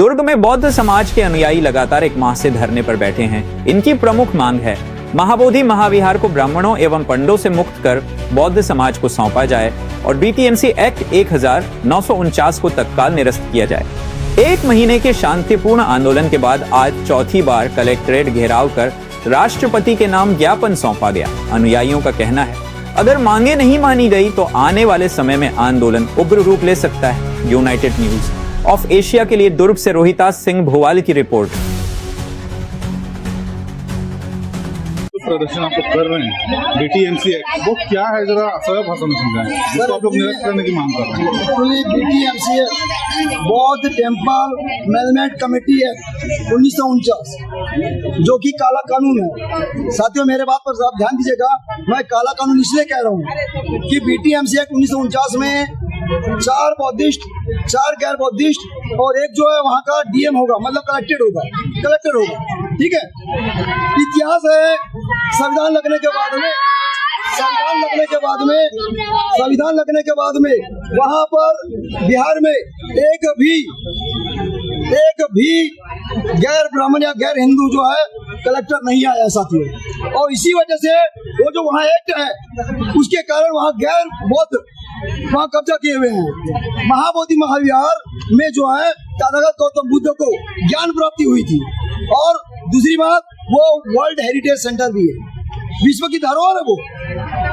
दुर्ग में बौद्ध समाज के अनुयायी लगातार एक माह से धरने पर बैठे हैं। इनकी प्रमुख मांग है महाबोधि महाविहार को ब्राह्मणों एवं पंडों से मुक्त कर बौद्ध समाज को सौंपा जाए और बीटीएमसी एक्ट 1949 को तत्काल निरस्त किया जाए। एक महीने के शांतिपूर्ण आंदोलन के बाद आज चौथी बार कलेक्ट्रेट घेराव कर राष्ट्रपति के नाम ज्ञापन सौंपा गया। अनुयायियों का कहना है अगर मांगे नहीं मानी गई तो आने वाले समय में आंदोलन उग्र रूप ले सकता है। यूनाइटेड न्यूज ऑफ एशिया के लिए दुर्ग से रोहितास सिंह भोवाल की रिपोर्ट। प्रदर्शन आप लोग कर रहे हैं बीटीएमसी एक्ट, वो क्या है जरा सरल भाषा में समझाएं, जिसको आप लोग निरस्त करने की मांग कर रहे हैं। एक्चुअली बीटीएमसी एक्ट बौद्ध टेम्पल मैनेजमेंट कमेटी एक्ट 1949 जो कि काला कानून है। साथियों मेरे बात पर आप ध्यान दीजिएगा, मैं काला कानून इसलिए कह रहा हूँ कि बीटीएमसी एक्ट 1949 में 4 बौद्धिस्ट, 4 गैर बौद्धिस्ट और एक जो है वहाँ का डीएम होगा, मतलब कलेक्टर होगा, ठीक है। इतिहास है संविधान लगने के बाद में वहाँ पर बिहार में एक भी गैर ब्राह्मण या गैर हिंदू जो है कलेक्टर नहीं आया साथियों, और इसी वजह से वो जो वहाँ एक्ट है उसके कारण वहाँ गैर बौद्ध वहाँ कब्जा किए हुए हैं। महाबोधि महाविहार में जो है तथागत गौतम बुद्ध को ज्ञान प्राप्ति हुई थी, और दूसरी बात वो वर्ल्ड हेरिटेज सेंटर भी है, विश्व की धरोहर है वो।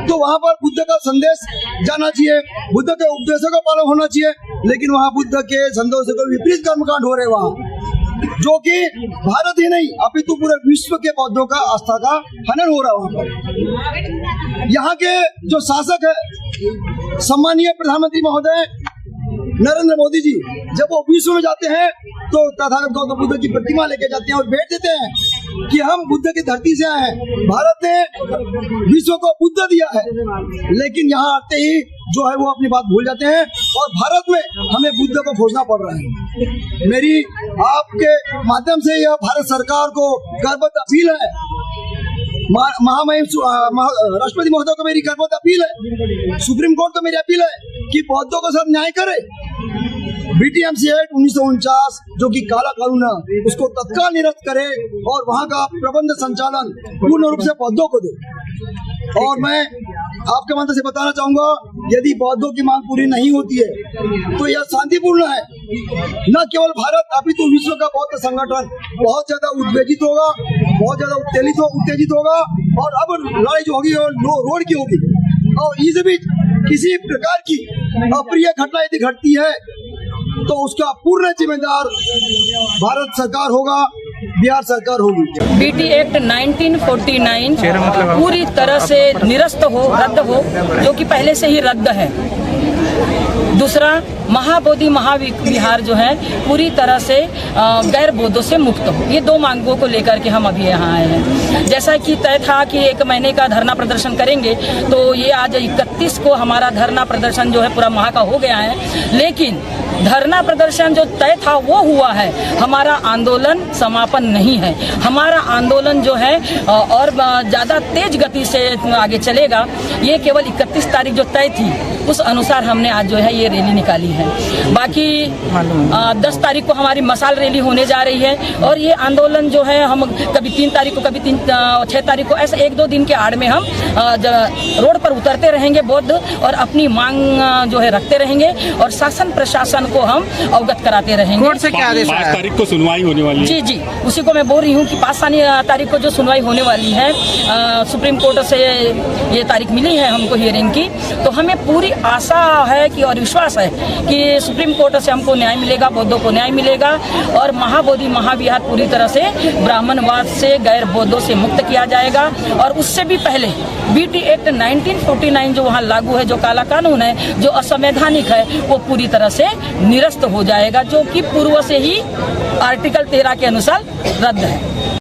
तो वहाँ पर बुद्ध का संदेश जाना चाहिए, बुद्ध के उपदेशों का पालन होना चाहिए, लेकिन वहाँ बुद्ध के संदेशों के विपरीत कर्मकांड हो रहे वहाँ, जो कि भारत ही नहीं अपितु पूरे विश्व के बौद्धों का आस्था का हनन हो रहा है वहाँ पर। यहाँ के जो शासक है सम्मानीय प्रधानमंत्री महोदय नरेंद्र मोदी जी, जब वो विश्व में जाते हैं तो तथागत गौतम बुद्ध की प्रतिमा लेके जाते हैं और भेंट देते हैं कि हम बुद्ध की धरती से आए हैं, भारत ने विश्व को बुद्ध दिया है, लेकिन यहाँ आते ही जो है वो अपनी बात भूल जाते हैं और भारत में हमें बुद्ध को खोजना पड़ रहा है। मेरी आपके माध्यम से यह भारत सरकार को गर्वत अपील है, महामहिम राष्ट्रपति महोदय को मेरी गर्वत अपील है, सुप्रीम कोर्ट को मेरी अपील है कि बौद्धों के साथ न्याय करे। बीटीएमसी एक्ट 1949 जो कि काला कानून है उसको तत्काल निरस्त करे और वहाँ का प्रबंध संचालन पूर्ण रूप से बौद्धों को दे। और मैं आपके माध्यम से बताना चाहूंगा, यदि बौद्धों की मांग पूरी नहीं होती है तो यह शांतिपूर्ण है। न केवल भारत अपितु विश्व का बौद्ध संगठन बहुत ज्यादा उद्वेजित होगा, बहुत ज्यादा उत्तेजित होगा, और अब लड़ाई जो होगी रोड की होगी। और इस बीच किसी प्रकार की अप्रिय घटना यदि घटती है तो उसका पूर्ण जिम्मेदार भारत सरकार होगा, बिहार सरकार होगी। बीटी एक्ट 1949 पूरी तरह से निरस्त हो, रद्द हो, जो कि पहले से ही रद्द है। दूसरा, महाबोधि महाविहार जो है पूरी तरह से गैर बौद्धों से मुक्त हो। ये 2 मांगों को लेकर के हम अभी यहाँ आए हैं। जैसा कि तय था कि 1 महीने का धरना प्रदर्शन करेंगे, तो ये आज 31 को हमारा धरना प्रदर्शन जो है पूरा माह का हो गया है, लेकिन धरना प्रदर्शन जो तय था वो हुआ है, हमारा आंदोलन समापन नहीं है। हमारा आंदोलन जो है और ज़्यादा तेज गति से आगे चलेगा। ये केवल 31 तारीख जो तय थी उस अनुसार हमने आज जो है ये रैली निकाली है। बाकी 10 तारीख को हमारी मसाल रैली होने जा रही है, और ये आंदोलन जो है हम कभी 3 तारीख को, कभी 6 तारीख को, ऐसे 1-2 दिन के आड़ में हम रोड पर उतरते रहेंगे बौद्ध, और अपनी मांग जो है रखते रहेंगे और शासन प्रशासन को हम अवगत कराते रहेंगे। कोर्ट से क्या आदेश आया? 5 तारीख को सुनवाई होने वाली है। जी, उसी को मैं बोल रही हूँ कि 5 तारीख को जो सुनवाई होने वाली है, सुप्रीम कोर्ट से ये तारीख मिली है हमको हियरिंग की, तो हमें पूरी आशा है कि और विश्वास है कि सुप्रीम कोर्ट से हमको न्याय मिलेगा, बौद्धों को न्याय मिलेगा, और महाबोधि महाविहार पूरी तरह से ब्राह्मणवाद से, गैर बौद्धों से मुक्त किया जाएगा। और उससे भी पहले बीटी एक्ट 1949 जो वहाँ लागू है, जो काला कानून है, जो असंवैधानिक है, वो पूरी तरह से निरस्त हो जाएगा, जो कि पूर्व से ही आर्टिकल 13 के अनुसार रद्द है।